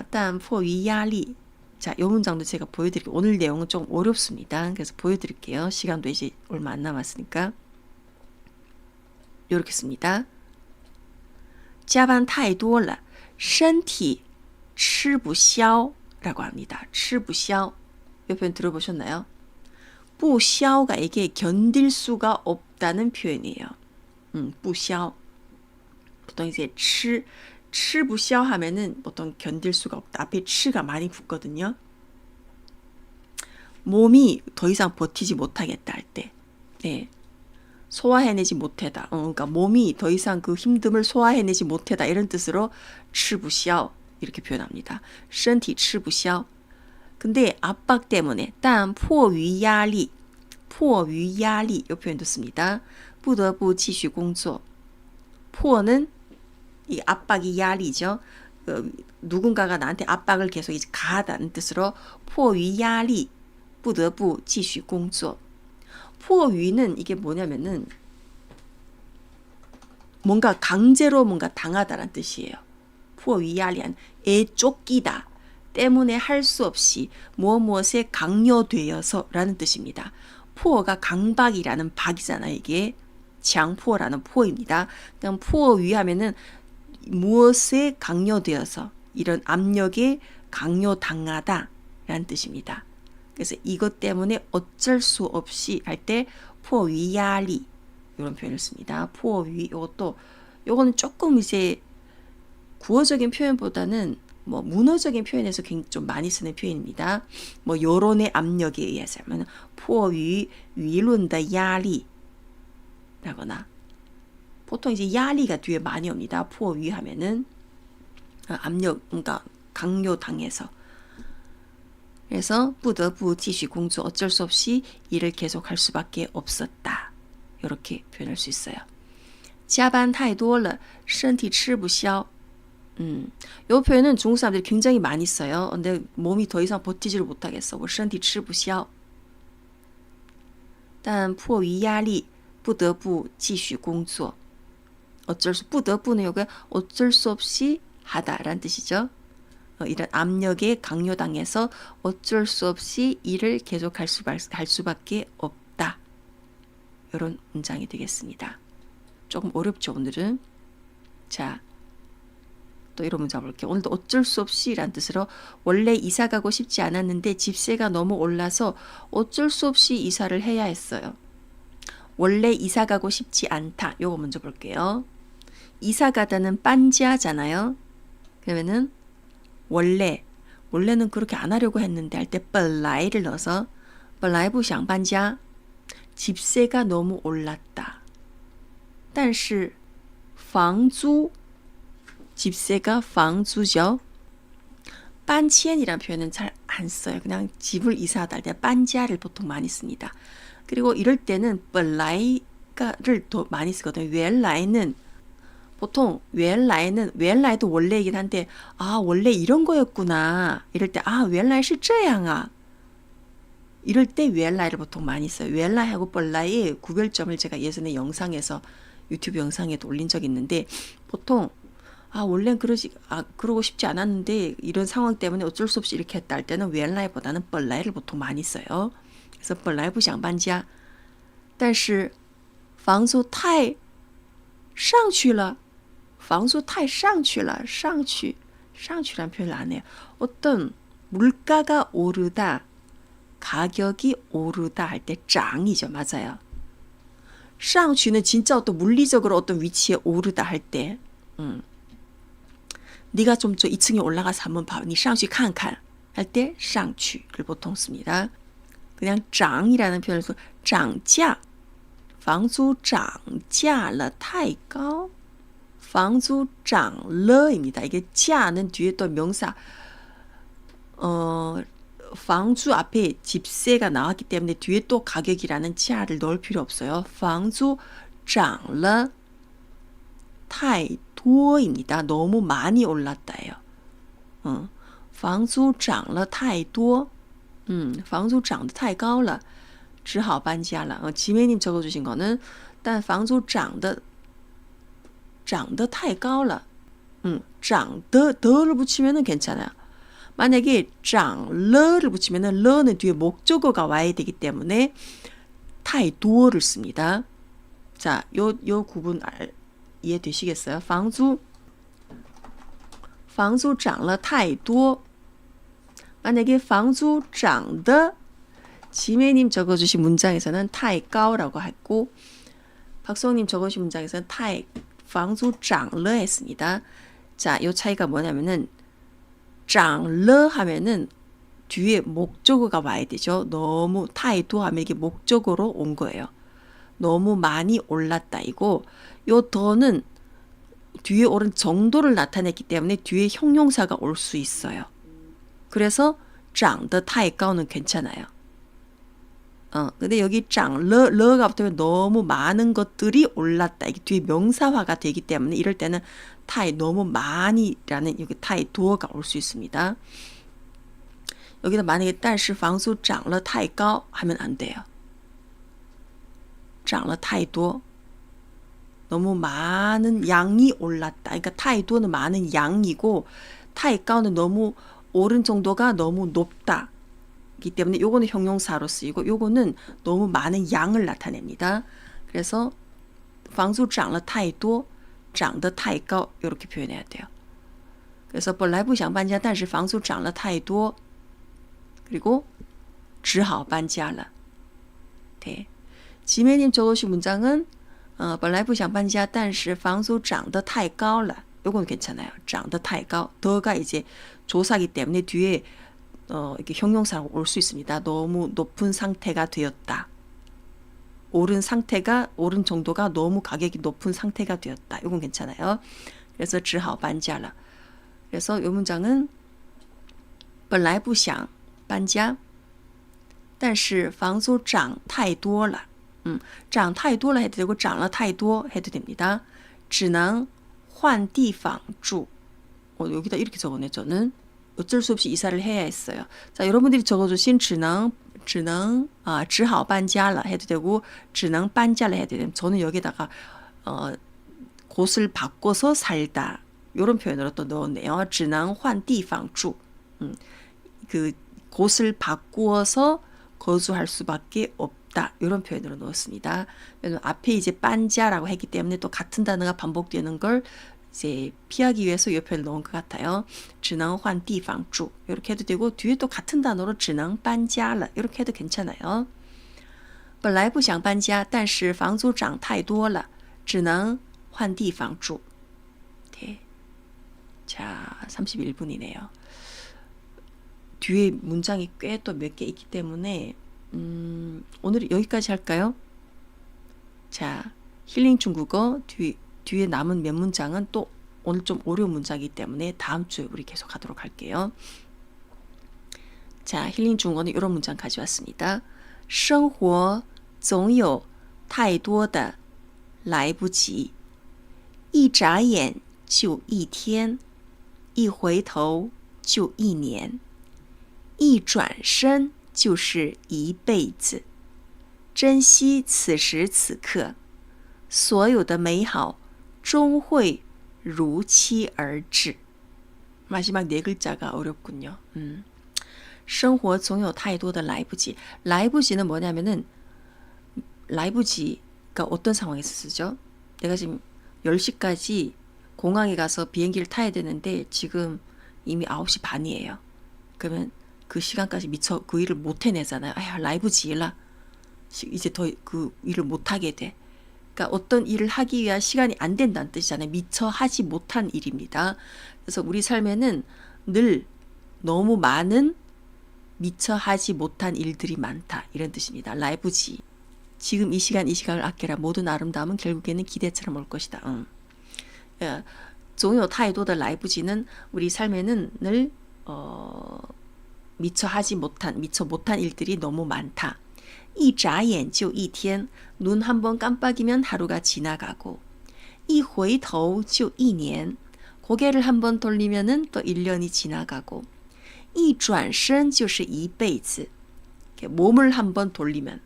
但迫于压力 자, 이 문장도 제가 보여드릴게요. 오늘 내용은 좀 어렵습니다. 그래서 보여드릴게요. 시간도 이제 얼마 안 남았으니까. 이렇게 씁니다. 加班太多了身体吃不消 라고 합니다. 吃不消 이 표현 들어보셨나요? 不消가 이게 견딜 수가 없다는 표현이에요. 不消 보통 이제 吃不消 하면은 보통 견딜 수가 없다. 앞에 吃가 많이 붙거든요. 몸이 더 이상 버티지 못하겠다 할 때 네. 소화해내지 못하다. 그러니까 몸이 더 이상 그 힘듦을 소화해내지 못하다 이런 뜻으로 吃不消 이렇게 표현합니다. 身体吃不消. 근데 압박 때문에 但迫于压力 迫于压力이 표현도 씁니다. 不得不继续工作. 迫는 이 압박이 야리죠. 누군가가 나한테 압박을 계속 이제 가하다는 뜻으로 迫于压力不得不继续工作. 迫于는 이게 뭐냐면은 뭔가 강제로 뭔가 당하다라는 뜻이에요. 迫于压力에 쫓기다 때문에 할 수 없이 무엇에 강요되어서라는 뜻입니다. 迫가 강박이라는 박이잖아요. 이게 장포라는 포입니다. 그냥 迫于하면은 무엇에 강요되어서 이런 압력에 강요당하다 라는 뜻입니다. 그래서 이것 때문에 어쩔 수 없이 할 때 迫于压力 이런 표현을 씁니다. 迫于요거는 조금 이제 구어적인 표현보다는 뭐 문어적인 표현에서 굉장히 좀 많이 쓰는 표현입니다. 뭐 여론의 압력에 의해서 하면 迫于舆论的压力 라거나 보통 이제 야리가 뒤에 많이 옵니다. 迫于하면은 압력, 그러니까 강요당해서. 그래서 不得不继续工作 어쩔 수 없이 일을 계속할 수밖에 없었다. 이렇게 표현할 수 있어요. 加班太多了身体吃不消. 이 표현은 중국 사람들이 굉장히 많이 써요. 근데 몸이 더 이상 버티지를 못하겠어. 我身体吃不消. 但迫于压力不得不继续工作. 어쩔 수, 不得不는 여기 어쩔 수 없이 하다라는 뜻이죠. 이런 압력에 강요당해서 어쩔 수 없이 일을 계속할 수밖에 없다. 이런 문장이 되겠습니다. 조금 어렵죠, 오늘은. 자, 또 이런 문장 볼게요. 오늘도 어쩔 수 없이라는 뜻으로 원래 이사 가고 싶지 않았는데 집세가 너무 올라서 어쩔 수 없이 이사를 해야 했어요. 원래 이사 가고 싶지 않다. 요거 먼저 볼게요. 이사 가다는 빤지하잖아요. 그러면은 원래는 그렇게 안 하려고 했는데 할 때 本来를 넣어서 本来不想搬家 집세가 너무 올랐다. 但是房租 집세가 房租죠. 搬迁이라는 표현은 잘 안 써요. 그냥 집을 이사하다 할 때 搬家를 보통 많이 씁니다. 그리고 이럴 때는 本来를 더 많이 쓰거든요. 原来는 보통 原来는 原来도 원래이긴 한데 원래 이런 거였구나. 이럴 때原来是这样啊. 이럴 때 原来를 보통 많이 써요. 原来하고 本来의 구별점을 제가 예전에 영상에서 유튜브 영상에도 올린 적이 있는데 보통 원래는 그러고 싶지 않았는데 이런 상황 때문에 어쩔 수 없이 이렇게 했다 할 때는 原来보다는 本来를 보통 많이 써요. 그래서 本来不想搬家但是房租太上去了房租太上去了上去 上去라는 표현을 안 해요. 어떤 물가가 오르다 가격이 오르다 할 때涨이죠. 맞아요. 上去는 진짜 어떤 물리적으로 어떤 위치에 오르다 할 때 네가 좀 2층에 올라가서 한번 봐. 你上去看看 할 때 上去를 보통 씁니다. 그냥 涨이라는 표현을 써. 涨价房租涨价了太高房租涨了입니다. 이게 价는 뒤에 또 명사 房租 앞에 집세가 나왔기 때문에 뒤에 또 가격이라는 价를 넣을 필요 없어요. 房租涨了太多입니다. 너무 많이 올랐다예요. 房租涨了太多房租涨得太高了只好搬家了. 지매님 적어주신 거는 但房租涨得太高了. 涨得 더를 붙이면은 괜찮아요. 만약에 涨了를 붙이면은 러는 뒤에 목적어가 와야 되기 때문에 太多를 씁니다. 자, 요 구분 이해되시겠어요? 房租涨了太多. 만약에 房租涨得 지매님 적어주신 문장에서는 太高라고 했고 박성님 적어주신 문장에서는 房租涨了 했습니다. 자, 이 차이가 뭐냐면은 涨了 하면은 뒤에 목적어가 와야 되죠. 너무 太多 하면 이게 목적어로 온 거예요. 너무 많이 올랐다 이고 요 더는 뒤에 오른 정도를 나타냈기 때문에 뒤에 형용사가 올 수 있어요. 그래서 涨得太高는 괜찮아요. 근데 여기 涨, 러가 붙으면 너무 많은 것들이 올랐다. 이게 뒤에 명사화가 되기 때문에 이럴 때는 타이 너무 많이라는 여기 타이 도어가 올 수 있습니다. 여기다 만약에 但是房租涨了太高 하면 안 돼요. 涨了太多 너무 많은 양이 올랐다. 그러니까 타이 도어는 많은 양이고 타이 가오는 너무 오른 정도가 너무 높다. 기 때문에 요거는 형용사로 쓰이고 요거는 너무 많은 양을 나타냅니다. 그래서 房租涨了太多涨得太高 이렇게 표현해야 돼요. 그래서 本来不想搬家但是房租涨了太多 그리고 只好搬家了. 네. 지메님 적으신 문장은 本来不想搬家但是房租涨得太高了 요건 괜찮아요. 涨得太高 더가 이제 조사기 때문에 뒤에 이렇게 형용사가 올 수 있습니다. 너무 높은 상태가 되었다. 오른 정도가 너무 가격이 높은 상태가 되었다. 이건 괜찮아요. 그래서 只好搬家了. 그래서 이 문장은 本来不想搬家但是房租涨太多了. 涨太多了해도 되고 涨了太多 해도 됩니다. 只能换地方住. 여기다 이렇게 적었네 저는. 어쩔 수 없이 이사를 해야 했어요. 자, 여러분들이 적어주신 只能 只好搬家了 해도 되고 只能搬家了 해도 되면 저는 여기다가 곳을 바꿔서 살다 이런 표현으로 또 넣었네요. 只能换地方住. 그 곳을 바꾸어서 거주할 수밖에 없다. 이런 표현으로 넣었습니다. 왜냐면 앞에 이제 빤자라고 했기 때문에 또 같은 단어가 반복되는 걸 이제 피하기 위해서 이 표현을 넣은 것 같아요. 只能换地方住 이렇게 해도 되고 뒤에 또 같은 단어로 只能搬家了 이렇게 해도 괜찮아요. 本来不想搬家但是房租涨太多了只能换地方住. 네. 자, 31분이네요. 뒤에 문장이 꽤 또 몇 개 있기 때문에 오늘 여기까지 할까요? 자, 힐링 중국어 뒤에 남은 몇 문장은 또 오늘 좀 어려운 문장이기 때문에 다음 주에 우리 계속 하도록 할게요. 자, 힐링 중국어는 이런 문장 가져왔습니다. 生活总有太多的来不及一眨眼就一天一回头就一年一转身就是一辈子珍惜此时此刻所有的美好终会如期而至. 마지막 네 글자가 어렵군요. 生活总有太多的来不及. 来不及는 뭐냐면은 来不及가 어떤 상황에서 쓰죠? 내가 지금 10시까지 공항에 가서 비행기를 타야 되는데 지금 이미 9시 반이에요. 그러면 그 시간까지 미처 그 일을 못 해내잖아요. 아야, 来不及了. 이제 더 그 일을 못 하게 돼. 그러니까 어떤 일을 하기 위한 시간이 안 된다는 뜻이잖아요. 미처 하지 못한 일입니다. 그래서 우리 삶에는 늘 너무 많은 미처 하지 못한 일들이 많다. 이런 뜻입니다. 来不及. 지금 이 시간을 아껴라. 모든 아름다움은 결국에는 기대처럼 올 것이다. 总有太多的来不及는 우리 삶에는 늘 미처 못한 일들이 너무 많다. 一眨眼就一天, 눈 한 번 깜빡이면 하루가 지나가고 一回头就一年, 고개를 한 번 돌리면은 또 1년이 지나가고 一转身就是一辈子, 몸을 한 번 돌리면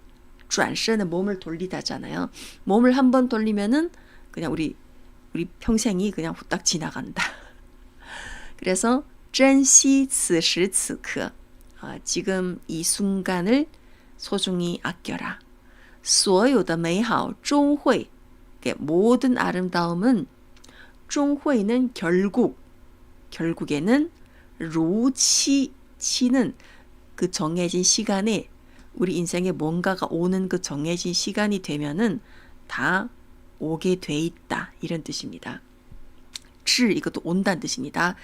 转身은 몸을 돌리다잖아요. 몸을 한 번 돌리면은 그냥 우리 평생이 그냥 후딱 지나간다. 그래서 珍惜此时此刻, 지금 이 순간을 소중히 아껴라. 所有的美好终会, 모든 아름다움은 终会는 결국에는 如期, 치는 그 정해진 시간에 우리 인생에 뭔가가 오는 그 정해진 시간이 되면은 다 오게 돼 있다. 이런 뜻입니다. 至 이것도 온다는 뜻입니다.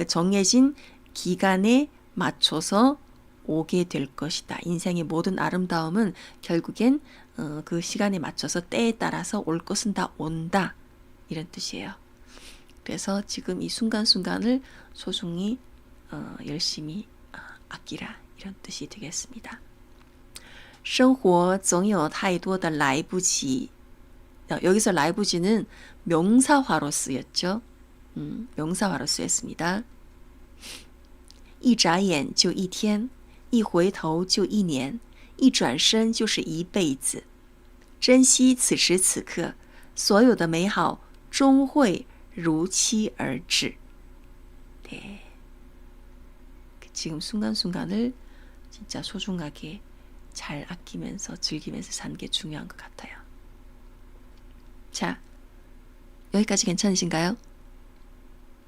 정해진 기간에 맞춰서 오게 될 것이다. 인생의 모든 아름다움은 결국엔 그 시간에 맞춰서 때에 따라서 올 것은 다 온다 이런 뜻이에요. 그래서 지금 이 순간순간을 소중히 열심히 아끼라 이런 뜻이 되겠습니다. 生活总有太多的来不及 여기서 来不及는 명사화로 쓰였죠. 명사화로 쓰였습니다. 一眨眼就一天，一回头就一年，一转身就是一辈子。珍惜此时此刻，所有的美好终会如期而至。 네. 지금 순간순간을 진짜 소중하게 잘 아끼면서 즐기면서 사는 게 중요한 것 같아요. 자, 여기까지 괜찮으신가요?